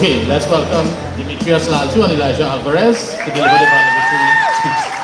Okay, let's welcome Demetrius, Laltoo, and Elijah Alvarez to deliver the valedictorian speech.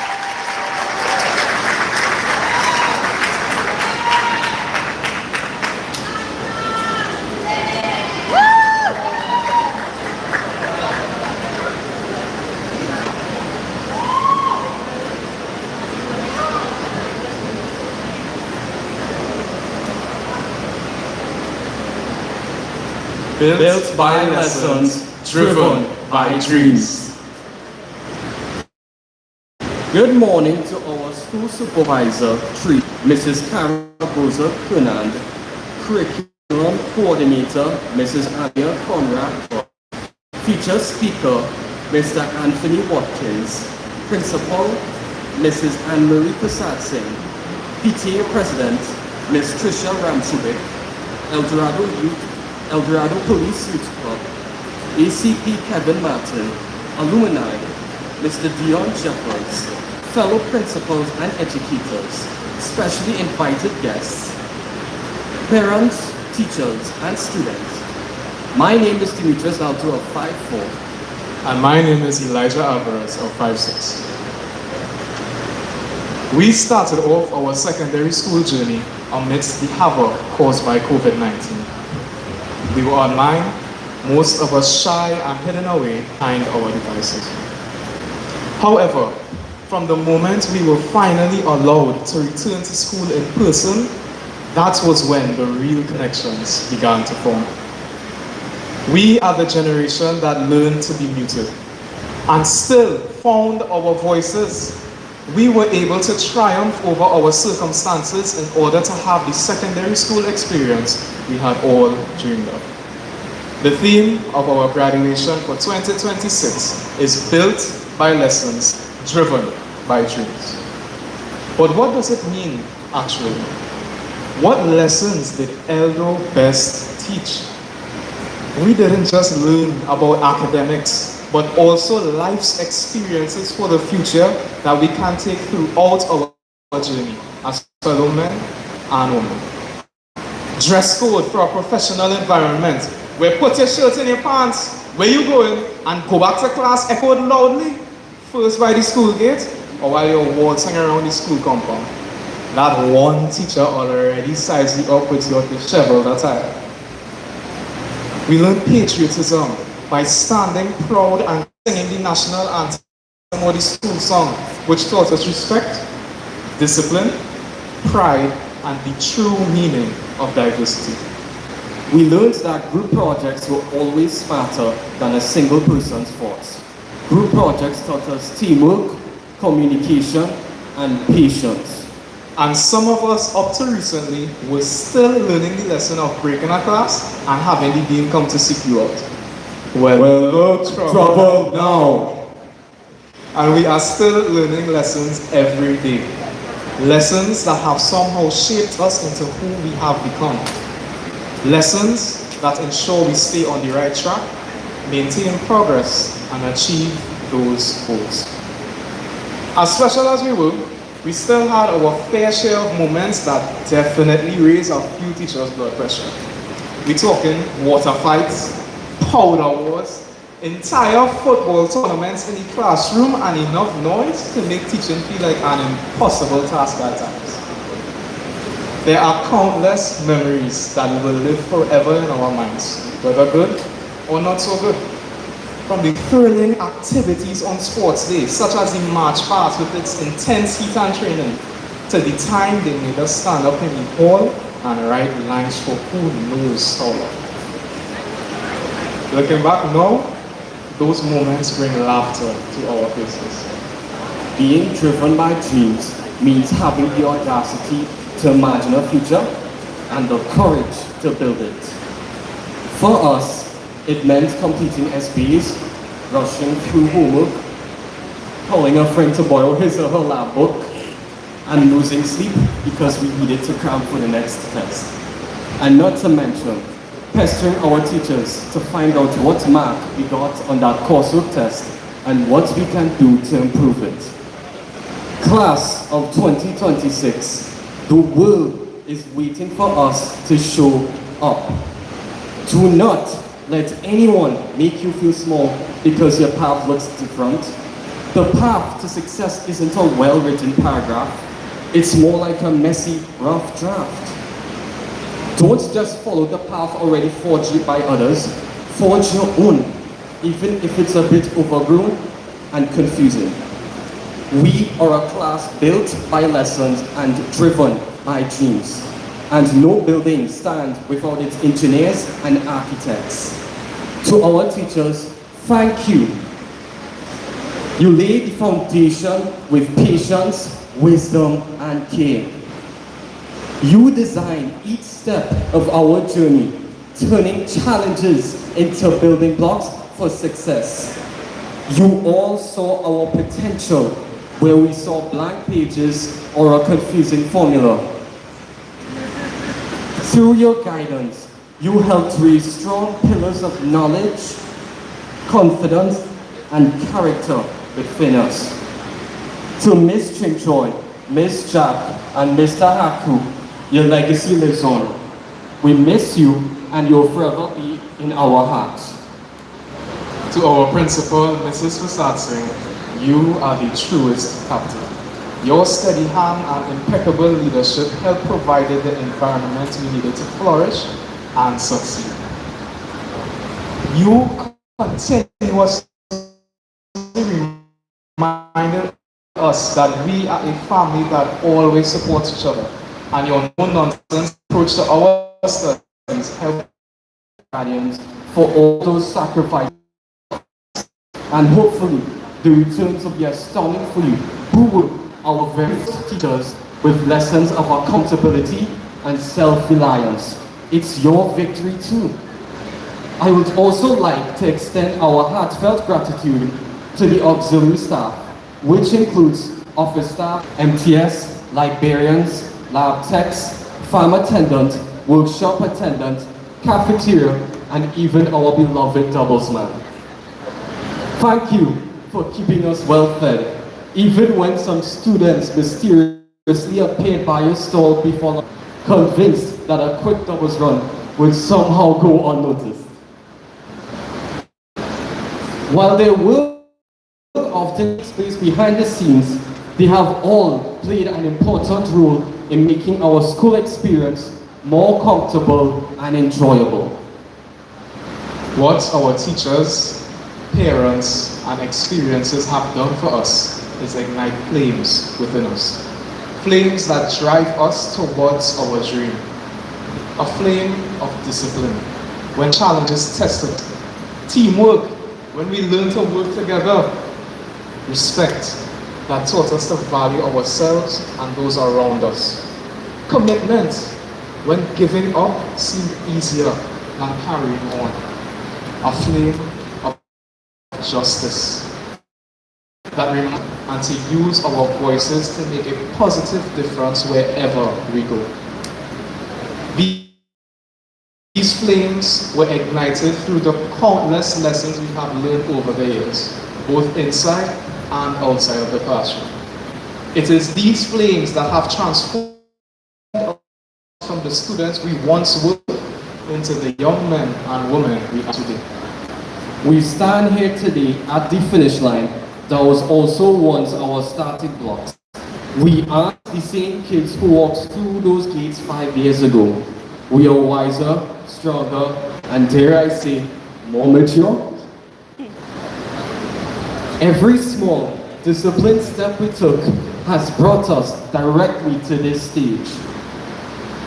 Built by lessons, driven by dreams. Good morning to our school supervisor, Mrs. Caraboza Fernand, curriculum coordinator, Mrs. Anya Conrad, feature speaker, Mr. Anthony Watkins, principal, Mrs. Anne-Marie Prasad Singh, PTA president, Ms. Tricia Ramchubik, Eldorado Police Youth Club, ACP Kevin Martin, alumni, Mr. Dion Jeffers, fellow principals and educators, specially invited guests, parents, teachers, and students. My name is Demetrius Laltoo of 5'4". And my name is Elijah Alvarez of 5'6". We started off our secondary school journey amidst the havoc caused by COVID-19. We were online, most of us shy and hidden away behind our devices. However, from the moment we were finally allowed to return to school in person, that was when the real connections began to form. We are the generation that learned to be muted and still found our voices. We were able to triumph over our circumstances in order to have the secondary school experience we had all dreamed of. The theme of our graduation for 2026 is built by lessons, driven by dreams. But what does it mean, actually? What lessons did Eldo best teach? We didn't just learn about academics, but also life's experiences for the future that we can take throughout our journey as fellow men and women. Dress code for a professional environment, where put your shirt in your pants, where you going, and go back to class echoed loudly, first by the school gate, or while you're waltzing around the school compound. That one teacher already sized you up with your disheveled attire. We learned patriotism by standing proud and singing the national anthem or the school song, which taught us respect, discipline, pride, and the true meaning of diversity. We learned that group projects were always smarter than a single person's thoughts. Group projects taught us teamwork, communication, and patience. And some of us, up to recently, were still learning the lesson of breaking a class and having the dean come to seek you out. Well, trouble now. And we are still learning lessons every day. Lessons that have somehow shaped us into who we have become. Lessons that ensure we stay on the right track, maintain progress, and achieve those goals. As special as we were, we still had our fair share of moments that definitely raised a few teachers' blood pressure. We're talking water fights, powder wars, entire football tournaments in the classroom, and enough noise to make teaching feel like an impossible task at times. There are countless memories that will live forever in our minds, whether good or not so good. From the thrilling activities on sports days, such as the march past with its intense heat and training, to the time they made us stand up in the hall and write lines for who knows how long. Looking back now, those moments bring laughter to our faces. Being driven by dreams means having the audacity to imagine a future and the courage to build it. For us, it meant completing SBs, rushing through homework, calling a friend to borrow his or her lab book, and losing sleep because we needed to cram for the next test. And not to mention, pestering our teachers to find out what mark we got on that coursework test and what we can do to improve it. Class of 2026, the world is waiting for us to show up. Do not let anyone make you feel small because your path looks different. The path to success isn't a well-written paragraph. It's more like a messy, rough draft. Don't just follow the path already forged by others. Forge your own, even if it's a bit overgrown and confusing. We are a class built by lessons and driven by dreams. And no building stands without its engineers and architects. To our teachers, thank you. You laid the foundation with patience, wisdom, and care. You design each step of our journey, turning challenges into building blocks for success. You all saw our potential where we saw blank pages or a confusing formula. Through your guidance, you helped raise strong pillars of knowledge, confidence, and character within us. To Miss Chinchoy, Miss Jack, and Mr. Haku, your legacy lives on. We miss you, and you'll forever be in our hearts. To our principal, Mrs. Fasatse, you are the truest captain. Your steady hand and impeccable leadership helped provide the environment we needed to flourish and succeed. You continuously reminded us that we are a family that always supports each other, and your no-nonsense approach to our studies helped guardians for all those sacrifices, and hopefully the returns will be astounding for you, who were our very first teachers with lessons of accountability and self-reliance. It's your victory too. I would also like to extend our heartfelt gratitude to the auxiliary staff, which includes office staff, MTS, librarians, lab techs, farm attendant, workshop attendant, cafeteria, and even our beloved doublesman. Thank you for keeping us well fed, even when some students mysteriously appeared by your stall before lunch, convinced that a quick doubles run would somehow go unnoticed. While their work often takes place behind the scenes, they have all played an important role in making our school experience more comfortable and enjoyable. What our teachers, parents, and experiences have done for us is ignite flames within us. Flames that drive us towards our dream. A flame of discipline, when challenges tested. Teamwork, when we learn to work together. Respect, that taught us to value ourselves and those around us. Commitment, when giving up seemed easier than carrying on. A flame of justice, that reminds us and to use our voices to make a positive difference wherever we go. These flames were ignited through the countless lessons we have learned over the years, both inside and outside of the classroom. It is these flames that have transformed us from the students we once were into the young men and women we are today. We stand here today at the finish line that was also once our starting blocks. We aren't the same kids who walked through those gates 5 years ago. We are wiser, stronger, and dare I say, more mature. Every small, disciplined step we took has brought us directly to this stage.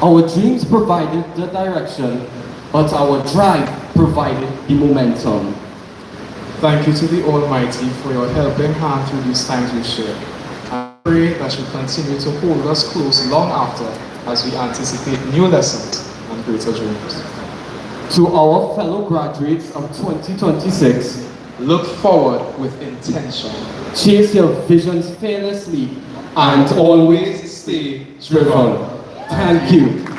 Our dreams provided the direction, but our drive provided the momentum. Thank you to the Almighty for your helping hand through these times we shared. I pray that you continue to hold us close long after as we anticipate new lessons and greater dreams. To our fellow graduates of 2026, look forward with intention. Chase your visions fearlessly and always stay driven. Thank you.